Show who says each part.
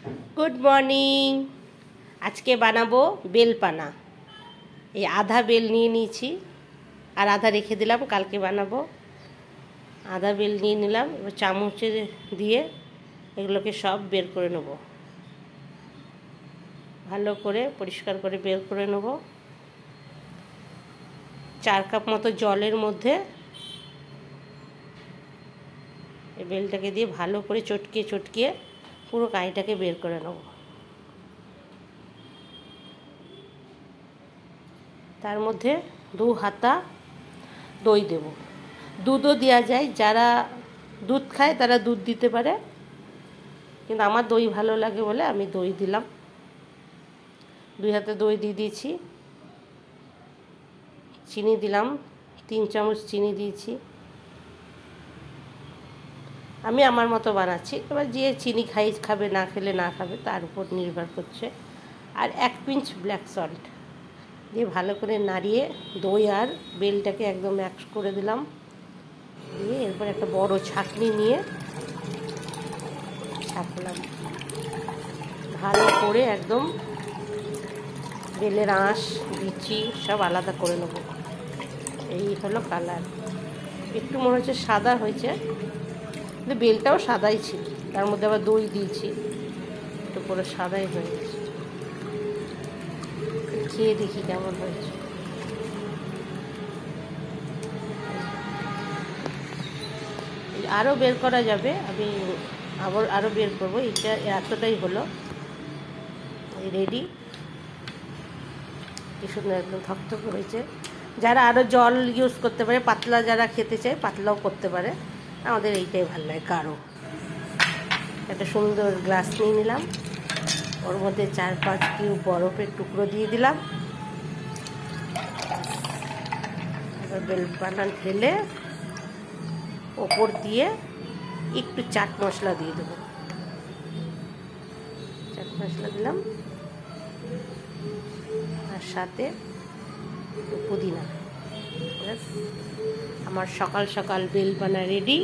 Speaker 1: Good morning. आज के बानाबो bell पाना। ये आधा बेल निये निয়েছি আর আধা রেখে দিলাম, কালকে বানাবো। আধা বেল নিয়ে নিলাম, এবার চামচে দিয়ে এগুলোকে সব বের করে নেব। ভালো করে পরিষ্কার করে বের করে নেব। 4 কাপ মতো জলের মধ্যে এই বেলটাকে দিয়ে ভালো করে চটকিয়ে চটকিয়ে পুরো কাইটাকে বের করে নেব। তার মধ্যে 2 হাতা দই দেব। দুধও দেওয়া যায়, যারা দুধ খায় তারা দুধ দিতে পারে, কিন্তু আমার দই ভালো লাগে বলে আমি দই দিলাম। 2 হাতে দই দিয়ে দিয়েছি। চিনি দিলাম, 3 চামচ চিনি দিয়েছি। আমি আমার মতো বানাচ্ছি, এবার যে চিনি খাবে না খেলে না খাবে তার উপর নির্ভর করছে। আর 1 পিঞ্চ ব্ল্যাক সল্ট দিয়ে ভালো করে নাড়িয়ে দই আর বেলটাকে একদম মিক্স করে দিলাম। দিয়ে এরপর একটা বড় ছাঁকনি নিয়ে ছাঁকলাম ভালো করে, একদম বেলের আঁশ বিচি সব আলাদা করে নেব। এই হলো কালার। একটু মনে হচ্ছে সাদা হয়েছে, কিন্তু বেলটাও সাদাই ছিল, তার মধ্যে আবার দই দিয়েছি, একটু পুরো সাদাই হয়ে গেছে। খেয়ে দেখি কেমন হয়েছে। আরও বের করা যাবে, আমি আরও বের করবো। এটা এতটাই হলো, রেডি। কি সুন্দর একদম থকথক হয়েছে। যারা আরও জল ইউজ করতে পারে, পাতলা যারা খেতে চায় পাতলাও করতে পারে, আমাদের এইটাই ভালো লাগে। গাঢ় একটা সুন্দর গ্লাস নিয়ে নিলাম, ওর মধ্যে 4-5 কিউব বরফের টুকরো দিয়ে দিলাম। এবার বেল পানা ঢেলে ওপর দিয়ে একটু চাট মশলা দিয়ে দেবো। চাট মশলা দিলাম, আর সাথে পুদিনা। আমার সকাল সকাল বেল পানা রেডি।